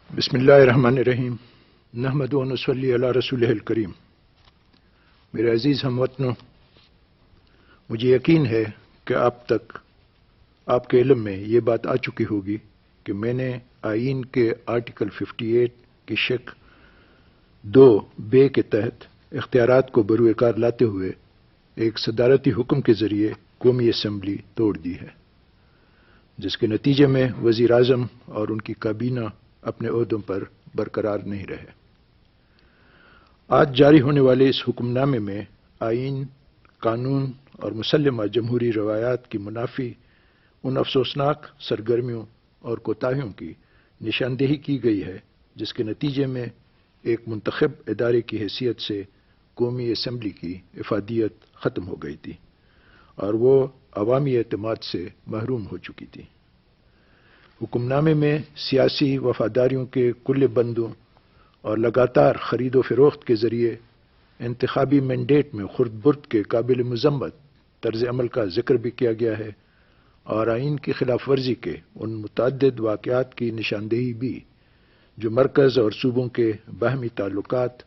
بسم اللہ الرحمن الرحیم نحمد و نصلی علی رسولہ الکریم۔ میرے عزیز ہم وطنوں، مجھے یقین ہے کہ آپ تک آپ کے علم میں یہ بات آ چکی ہوگی کہ میں نے آئین کے آرٹیکل 58 کی شق 2 کے تحت اختیارات کو بروئے کار لاتے ہوئے ایک صدارتی حکم کے ذریعے قومی اسمبلی توڑ دی ہے، جس کے نتیجے میں وزیر اعظم اور ان کی کابینہ اپنے عہدوں پر برقرار نہیں رہے۔ آج جاری ہونے والے اس حکم نامے میں آئین، قانون اور مسلمہ جمہوری روایات کی منافی ان افسوسناک سرگرمیوں اور کوتاہیوں کی نشاندہی کی گئی ہے جس کے نتیجے میں ایک منتخب ادارے کی حیثیت سے قومی اسمبلی کی افادیت ختم ہو گئی تھی اور وہ عوامی اعتماد سے محروم ہو چکی تھی۔ حکم نامے میں سیاسی وفاداریوں کے کل بندوں اور لگاتار خرید و فروخت کے ذریعے انتخابی مینڈیٹ میں خرد برد کے قابل مذمت طرز عمل کا ذکر بھی کیا گیا ہے، اور آئین کی خلاف ورزی کے ان متعدد واقعات کی نشاندہی بھی جو مرکز اور صوبوں کے باہمی تعلقات،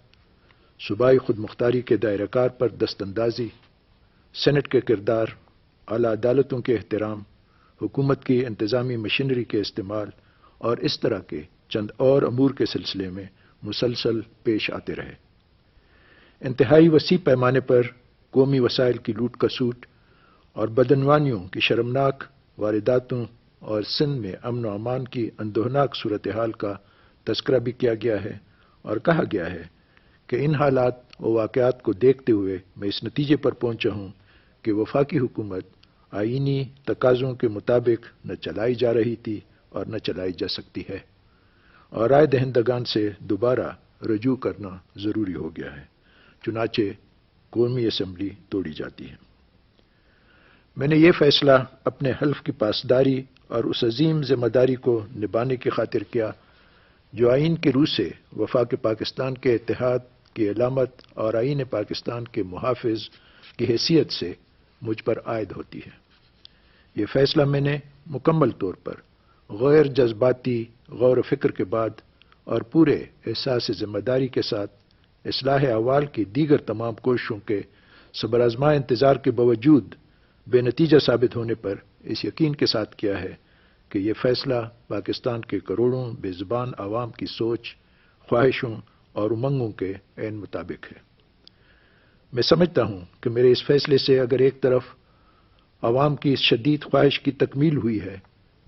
صوبائی خود مختاری کے دائرہ کار پر دست اندازی، سینٹ کے کردار، اعلیٰ عدالتوں کے احترام، حکومت کی انتظامی مشینری کے استعمال اور اس طرح کے چند اور امور کے سلسلے میں مسلسل پیش آتے رہے۔ انتہائی وسیع پیمانے پر قومی وسائل کی لوٹ کسوٹ اور بدعنوانیوں کی شرمناک وارداتوں اور سندھ میں امن و امان کی اندوہناک صورتحال کا تذکرہ بھی کیا گیا ہے، اور کہا گیا ہے کہ ان حالات و واقعات کو دیکھتے ہوئے میں اس نتیجے پر پہنچا ہوں کہ وفاقی حکومت آئینی تقاضوں کے مطابق نہ چلائی جا رہی تھی اور نہ چلائی جا سکتی ہے، اور رائے دہندگان سے دوبارہ رجوع کرنا ضروری ہو گیا ہے، چنانچہ قومی اسمبلی توڑی جاتی ہے۔ میں نے یہ فیصلہ اپنے حلف کی پاسداری اور اس عظیم ذمہ داری کو نبھانے کی خاطر کیا جو آئین کے روح سے وفاق پاکستان کے اتحاد کی علامت اور آئین پاکستان کے محافظ کی حیثیت سے مجھ پر عائد ہوتی ہے۔ یہ فیصلہ میں نے مکمل طور پر غیر جذباتی غور و فکر کے بعد اور پورے احساس ذمہ داری کے ساتھ اصلاح احوال کی دیگر تمام کوششوں کے صبر آزما انتظار کے باوجود بے نتیجہ ثابت ہونے پر اس یقین کے ساتھ کیا ہے کہ یہ فیصلہ پاکستان کے کروڑوں بے زبان عوام کی سوچ، خواہشوں اور امنگوں کے عین مطابق ہے۔ میں سمجھتا ہوں کہ میرے اس فیصلے سے اگر ایک طرف عوام کی اس شدید خواہش کی تکمیل ہوئی ہے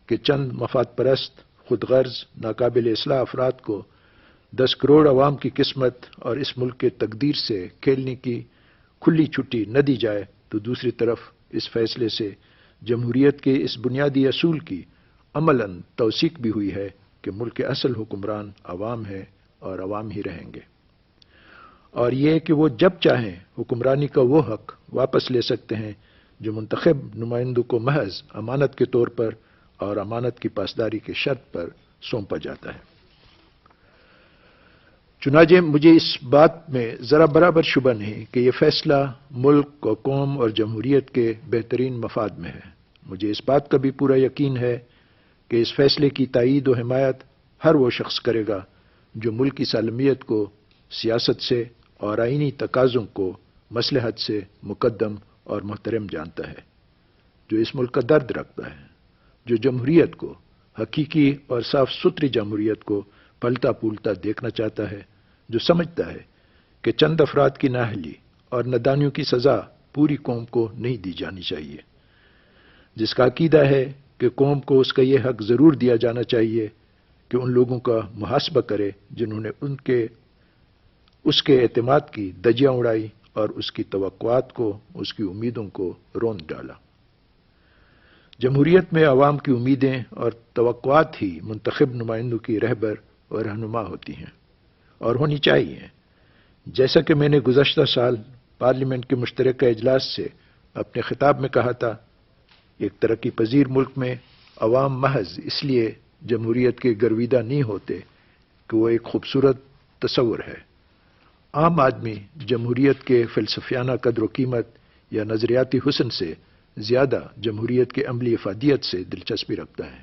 کہ چند مفاد پرست، خود غرض، ناقابل اصلاح افراد کو 10 کروڑ عوام کی قسمت اور اس ملک کے تقدیر سے کھیلنے کی کھلی چھٹی نہ دی جائے، تو دوسری طرف اس فیصلے سے جمہوریت کے اس بنیادی اصول کی عملاً توثیق بھی ہوئی ہے کہ ملک کے اصل حکمران عوام ہیں اور عوام ہی رہیں گے، اور یہ کہ وہ جب چاہیں حکمرانی کا وہ حق واپس لے سکتے ہیں جو منتخب نمائندوں کو محض امانت کے طور پر اور امانت کی پاسداری کے شرط پر سونپا جاتا ہے۔ چنانچہ مجھے اس بات میں ذرا برابر شبہ نہیں کہ یہ فیصلہ ملک و قوم اور جمہوریت کے بہترین مفاد میں ہے۔ مجھے اس بات کا بھی پورا یقین ہے کہ اس فیصلے کی تائید و حمایت ہر وہ شخص کرے گا جو ملک کی سالمیت کو سیاست سے اور آئینی تقاضوں کو مصلحت سے مقدم اور محترم جانتا ہے، جو اس ملک کا درد رکھتا ہے، جو جمہوریت کو، حقیقی اور صاف ستھری جمہوریت کو پلتا پولتا دیکھنا چاہتا ہے، جو سمجھتا ہے کہ چند افراد کی نااہلی اور نادانیوں کی سزا پوری قوم کو نہیں دی جانی چاہیے، جس کا عقیدہ ہے کہ قوم کو اس کا یہ حق ضرور دیا جانا چاہیے کہ ان لوگوں کا محاسبہ کرے جنہوں نے اس کے اعتماد کی دھجیاں اڑائی اور اس کی توقعات کو، اس کی امیدوں کو روند ڈالا۔ جمہوریت میں عوام کی امیدیں اور توقعات ہی منتخب نمائندوں کی رہبر اور رہنما ہوتی ہیں اور ہونی چاہیے۔ جیسا کہ میں نے گزشتہ سال پارلیمنٹ کے مشترکہ اجلاس سے اپنے خطاب میں کہا تھا، ایک ترقی پذیر ملک میں عوام محض اس لیے جمہوریت کے گرویدہ نہیں ہوتے کہ وہ ایک خوبصورت تصور ہے۔ عام آدمی جمہوریت کے فلسفیانہ قدر و قیمت یا نظریاتی حسن سے زیادہ جمہوریت کے عملی افادیت سے دلچسپی رکھتا ہے۔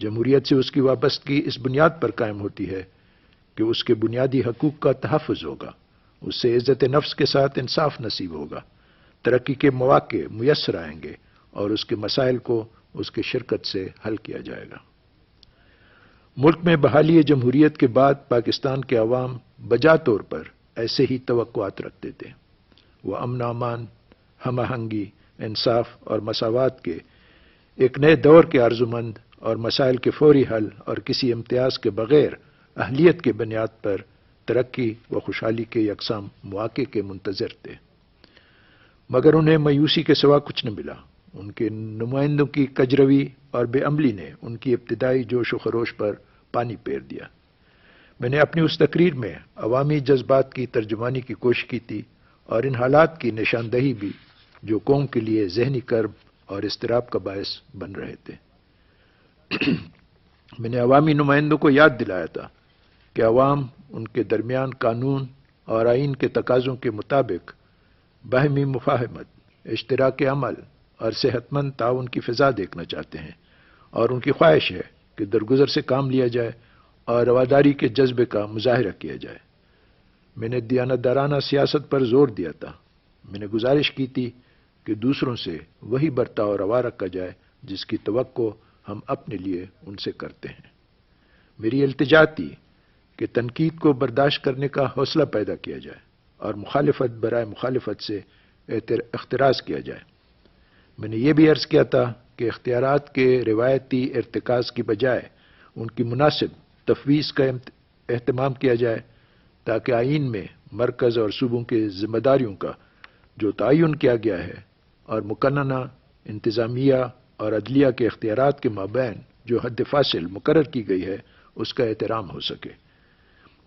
جمہوریت سے اس کی وابستگی اس بنیاد پر قائم ہوتی ہے کہ اس کے بنیادی حقوق کا تحفظ ہوگا، اس سے عزت نفس کے ساتھ انصاف نصیب ہوگا، ترقی کے مواقع میسر آئیں گے اور اس کے مسائل کو اس کی شرکت سے حل کیا جائے گا۔ ملک میں بحالی جمہوریت کے بعد پاکستان کے عوام بجا طور پر ایسے ہی توقعات رکھتے تھے۔ وہ امن و امان، ہم آہنگی، انصاف اور مساوات کے ایک نئے دور کے آرزومند اور مسائل کے فوری حل اور کسی امتیاز کے بغیر اہلیت کے بنیاد پر ترقی و خوشحالی کے یکساں مواقع کے منتظر تھے، مگر انہیں مایوسی کے سوا کچھ نہ ملا۔ ان کے نمائندوں کی کجروی اور بے عملی نے ان کی ابتدائی جوش و خروش پر پانی پھیر دیا۔ میں نے اپنی اس تقریر میں عوامی جذبات کی ترجمانی کی کوشش کی تھی اور ان حالات کی نشاندہی بھی جو قوم کے لیے ذہنی کرب اور اضطراب کا باعث بن رہے تھے۔ میں نے عوامی نمائندوں کو یاد دلایا تھا کہ عوام ان کے درمیان قانون اور آئین کے تقاضوں کے مطابق باہمی مفاہمت، اشتراک عمل اور صحت مند تعاون کی فضا دیکھنا چاہتے ہیں، اور ان کی خواہش ہے کہ درگزر سے کام لیا جائے اور رواداری کے جذبے کا مظاہرہ کیا جائے۔ میں نے دیانتدارانہ سیاست پر زور دیا تھا۔ میں نے گزارش کی تھی کہ دوسروں سے وہی برتاؤ روا رکھا جائے جس کی توقع ہم اپنے لیے ان سے کرتے ہیں۔ میری التجا تھی کہ تنقید کو برداشت کرنے کا حوصلہ پیدا کیا جائے اور مخالفت برائے مخالفت سے احتراز کیا جائے۔ میں نے یہ بھی عرض کیا تھا کہ اختیارات کے روایتی ارتکاز کی بجائے ان کی مناسب تفویض کا اہتمام کیا جائے تاکہ آئین میں مرکز اور صوبوں کے ذمہ داریوں کا جو تعین کیا گیا ہے اور مقننہ انتظامیہ اور عدلیہ کے اختیارات کے مابین جو حد فاصل مقرر کی گئی ہے اس کا احترام ہو سکے۔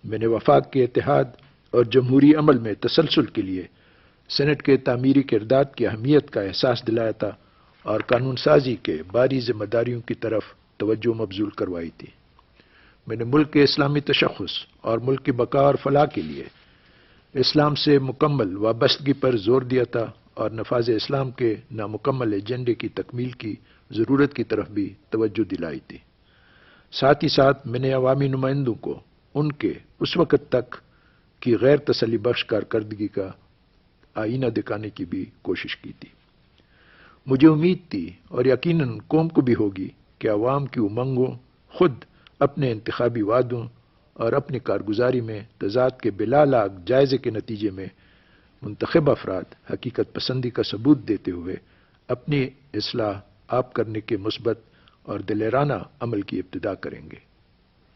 میں نے وفاق کے اتحاد اور جمہوری عمل میں تسلسل کے لیے سینٹ کے تعمیری کردار کی اہمیت کا احساس دلایا تھا اور قانون سازی کے باری ذمہ داریوں کی طرف توجہ مبذول کروائی تھی۔ میں نے ملک کے اسلامی تشخص اور ملک کی بقا اور فلاح کے لیے اسلام سے مکمل وابستگی پر زور دیا تھا اور نفاذ اسلام کے نامکمل ایجنڈے کی تکمیل کی ضرورت کی طرف بھی توجہ دلائی تھی۔ ساتھ ہی ساتھ میں نے عوامی نمائندوں کو ان کے اس وقت تک کی غیر تسلی بخش کارکردگی کا آئینہ دکھانے کی بھی کوشش کی تھی۔ مجھے امید تھی اور یقیناً قوم کو بھی ہوگی کہ عوام کی امنگوں، خود اپنے انتخابی وعدوں اور اپنی کارگزاری میں تضاد کے بلا لاگ جائزے کے نتیجے میں منتخب افراد حقیقت پسندی کا ثبوت دیتے ہوئے اپنی اصلاح آپ کرنے کے مثبت اور دلیرانہ عمل کی ابتدا کریں گے،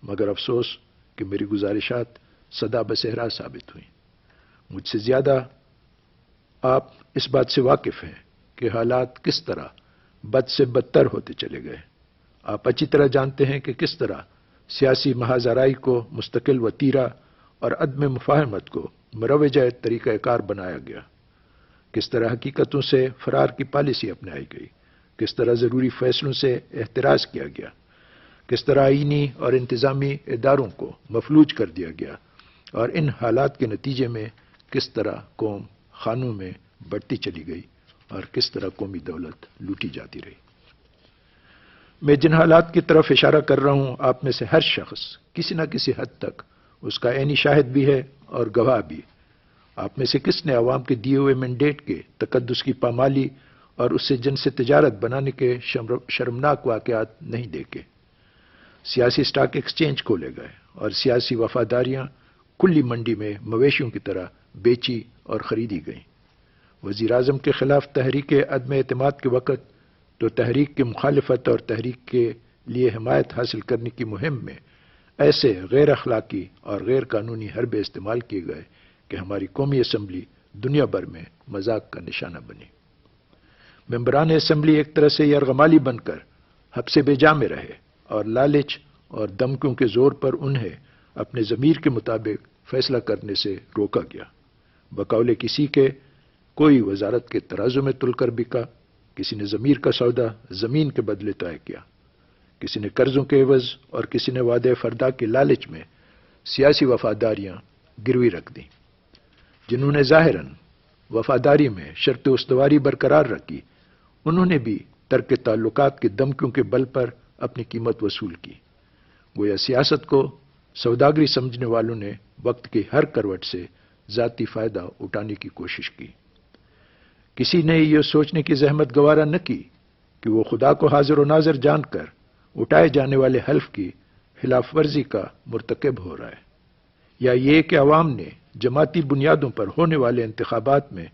مگر افسوس کہ میری گزارشات صدا بصحرا ثابت ہوئیں۔ مجھ سے زیادہ آپ اس بات سے واقف ہیں کہ حالات کس طرح بد سے بدتر ہوتے چلے گئے۔ آپ اچھی طرح جانتے ہیں کہ کس طرح سیاسی محاذ آرائی کو مستقل وتیرہ اور عدم مفاہمت کو مروجہ طریقہ کار بنایا گیا، کس طرح حقیقتوں سے فرار کی پالیسی اپنائی گئی، کس طرح ضروری فیصلوں سے احتراز کیا گیا، کس طرح آئینی اور انتظامی اداروں کو مفلوج کر دیا گیا، اور ان حالات کے نتیجے میں کس طرح قوم خانوں میں بڑھتی چلی گئی اور کس طرح قومی دولت لوٹی جاتی رہی۔ میں جن حالات کی طرف اشارہ کر رہا ہوں آپ میں سے ہر شخص کسی نہ کسی حد تک اس کا عینی شاہد بھی ہے اور گواہ بھی۔ آپ میں سے کس نے عوام کے دیے ہوئے مینڈیٹ کے تقدس کی پامالی اور اس سے جن سے تجارت بنانے کے شرمناک واقعات نہیں دیکھے؟ سیاسی اسٹاک ایکسچینج کھولے گئے اور سیاسی وفاداریاں کھلی منڈی میں مویشیوں کی طرح بیچی اور خریدی گئیں۔ وزیر اعظم کے خلاف تحریک عدم اعتماد کے وقت تو تحریک کی مخالفت اور تحریک کے لیے حمایت حاصل کرنے کی مہم میں ایسے غیر اخلاقی اور غیر قانونی حربے استعمال کیے گئے کہ ہماری قومی اسمبلی دنیا بھر میں مذاق کا نشانہ بنی۔ ممبران اسمبلی ایک طرح سے یرغمالی بن کر حبس بے جا میں رہے اور لالچ اور دھمکیوں کے زور پر انہیں اپنے ضمیر کے مطابق فیصلہ کرنے سے روکا گیا۔ بقول کسی کے کوئی وزارت کے ترازو میں تل کر بکا، کسی نے ضمیر کا سودا زمین کے بدلے طے کیا، کسی نے قرضوں کے عوض اور کسی نے وعدے فردا کے لالچ میں سیاسی وفاداریاں گروی رکھ دیں۔ جنہوں نے ظاہراً وفاداری میں شرط استواری برقرار رکھی، انہوں نے بھی ترک تعلقات کی دھمکیوں کے بل پر اپنی قیمت وصول کی۔ گویا سیاست کو سوداگری سمجھنے والوں نے وقت کی ہر کروٹ سے ذاتی فائدہ اٹھانے کی کوشش کی۔ کسی نے یہ سوچنے کی زحمت گوارا نہ کی کہ وہ خدا کو حاضر و ناظر جان کر اٹھائے جانے والے حلف کی خلاف ورزی کا مرتکب ہو رہا ہے، یا یہ کہ عوام نے جماعتی بنیادوں پر ہونے والے انتخابات میں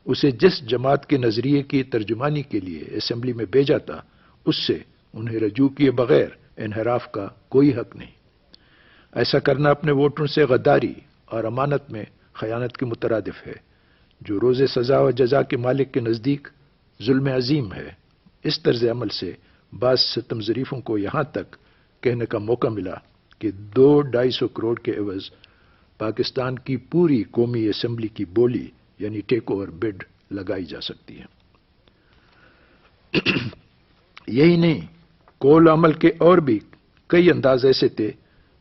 اسے جس جماعت کے نظریے کی ترجمانی کے لیے اسمبلی میں بھیجا تھا اس سے انہیں رجوع کیے بغیر انحراف کا کوئی حق نہیں۔ ایسا کرنا اپنے ووٹروں سے غداری اور امانت میں خیانت کے مترادف ہے، جو روز سزا و جزا کے مالک کے نزدیک ظلم عظیم ہے۔ اس طرز عمل سے بعض ستم ظریفوں کو یہاں تک کہنے کا موقع ملا کہ 200-250 کروڑ کے عوض پاکستان کی پوری قومی اسمبلی کی بولی یعنی ٹیک اوور بڈ لگائی جا سکتی ہے۔ یہی نہیں، قول عمل کے اور بھی کئی انداز ایسے تھے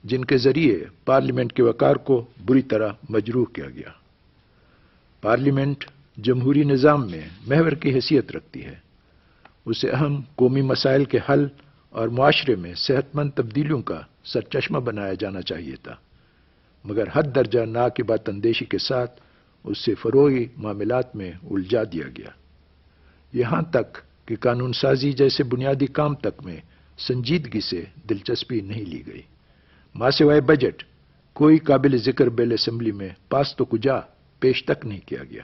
جن کے ذریعے پارلیمنٹ کے وقار کو بری طرح مجروح کیا گیا۔ پارلیمنٹ جمہوری نظام میں محور کی حیثیت رکھتی ہے، اسے اہم قومی مسائل کے حل اور معاشرے میں صحت مند تبدیلیوں کا سرچشمہ بنایا جانا چاہیے تھا، مگر حد درجہ ناقابل اندیشی کے ساتھ اس سے فروعی معاملات میں الجھا دیا گیا، یہاں تک کہ قانون سازی جیسے بنیادی کام تک میں سنجیدگی سے دلچسپی نہیں لی گئی۔ ماں سوائے بجٹ کوئی قابل ذکر بل اسمبلی میں پاس تو کجا پیش تک نہیں کیا گیا۔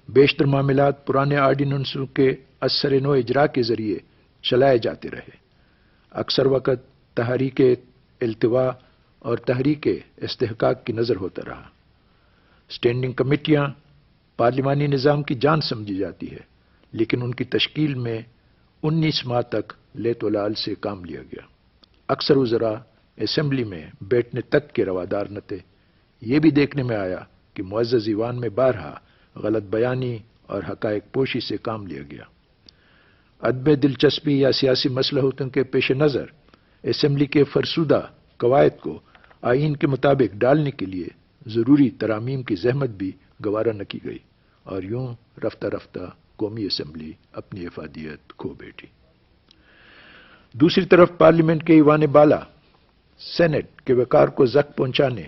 بیشتر معاملات پرانے آرڈیننسوں کے اثر نو اجرا کے ذریعے چلائے جاتے رہے، اکثر وقت تحریک التوا اور تحریک استحقاق کی نظر ہوتا رہا۔ اسٹینڈنگ کمیٹیاں پارلیمانی نظام کی جان سمجھی جاتی ہے، لیکن ان کی تشکیل میں 19 ماہ تک لیت و لال سے کام لیا گیا۔ اکثر وزراء اسمبلی میں بیٹھنے تک کے روادار نہ تھے۔ یہ بھی دیکھنے میں آیا کہ معزز ایوان میں بارہا غلط بیانی اور حقائق پوشی سے کام لیا گیا۔ عدم دلچسپی یا سیاسی مصلحتوں کے پیش نظر اسمبلی کے فرسودہ قواعد کو آئین کے مطابق ڈالنے کے لیے ضروری ترامیم کی زحمت بھی گوارا نہ کی گئی، اور یوں رفتہ رفتہ قومی اسمبلی اپنی افادیت کھو بیٹھی۔ دوسری طرف پارلیمنٹ کے ایوان بالا سینٹ کے وقار کو زخم پہنچانے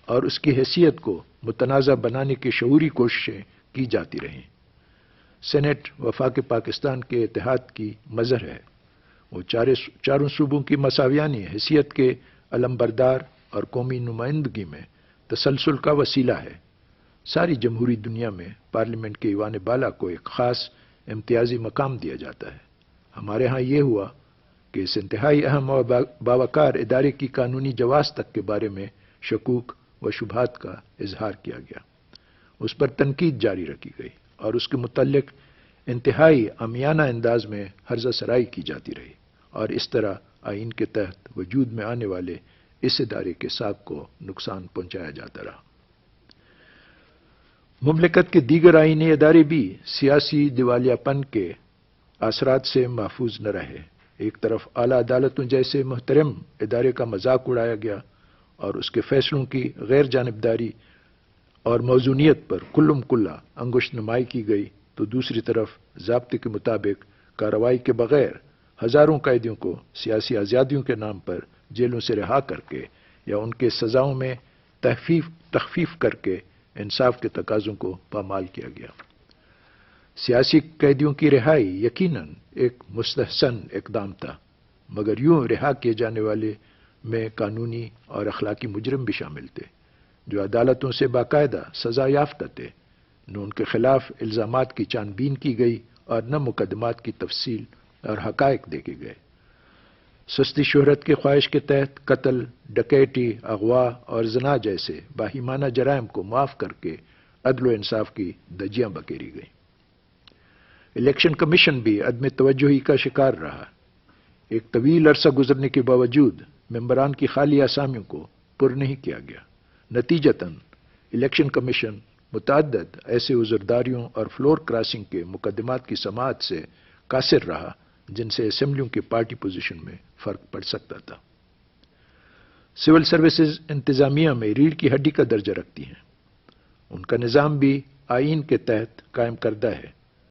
اور اس کی حیثیت کو متنازع بنانے کی شعوری کوششیں کی جاتی رہیں۔ سینٹ وفاق پاکستان کے اتحاد کی مظہر ہے، وہ چاروں صوبوں کی مساویانی حیثیت کے علمبردار اور قومی نمائندگی میں تسلسل کا وسیلہ ہے۔ ساری جمہوری دنیا میں پارلیمنٹ کے ایوان بالا کو ایک خاص امتیازی مقام دیا جاتا ہے۔ ہمارے ہاں یہ ہوا کہ اس انتہائی اہم اور باوقار ادارے کی قانونی جواز تک کے بارے میں شکوک و شبہات کا اظہار کیا گیا، اس پر تنقید جاری رکھی گئی اور اس کے متعلق انتہائی عامیانہ انداز میں ہرزہ سرائی کی جاتی رہی، اور اس طرح آئین کے تحت وجود میں آنے والے اس ادارے کے ساکھ کو نقصان پہنچایا جاتا رہا۔ مملکت کے دیگر آئینی ادارے بھی سیاسی دیوالیہ پن کے اثرات سے محفوظ نہ رہے۔ ایک طرف اعلیٰ عدالتوں جیسے محترم ادارے کا مذاق اڑایا گیا اور اس کے فیصلوں کی غیر جانبداری اور موزونیت پر کلم کلا انگشت نمائی کی گئی، تو دوسری طرف ضابطے کے مطابق کارروائی کے بغیر ہزاروں قیدیوں کو سیاسی آزادیوں کے نام پر جیلوں سے رہا کر کے یا ان کے سزاؤں میں تخفیف کر کے انصاف کے تقاضوں کو پامال کیا گیا۔ سیاسی قیدیوں کی رہائی یقیناً ایک مستحسن اقدام تھا، مگر یوں رہا کیے جانے والے میں قانونی اور اخلاقی مجرم بھی شامل تھے، جو عدالتوں سے باقاعدہ سزا یافتہ تھے۔ نہ ان کے خلاف الزامات کی چھان بین کی گئی اور نہ مقدمات کی تفصیل اور حقائق دیکھے گئے۔ سستی شہرت کی خواہش کے تحت قتل، ڈکیتی، اغوا اور زنا جیسے باہیمانہ جرائم کو معاف کر کے عدل و انصاف کی دھجیاں بکیری گئیں۔ الیکشن کمیشن بھی عدم توجہی کا شکار رہا۔ ایک طویل عرصہ گزرنے کے باوجود ممبران کی خالی اسامیوں کو پر نہیں کیا گیا۔ نتیجتاً الیکشن کمیشن متعدد ایسے عذرداریوں اور فلور کراسنگ کے مقدمات کی سماعت سے قاصر رہا جن سے اسمبلیوں کی پارٹی پوزیشن میں فرق پڑ سکتا تھا۔ سول سروسز انتظامیہ میں ریڑھ کی ہڈی کا درجہ رکھتی ہیں، ان کا نظام بھی آئین کے تحت قائم کردہ ہے،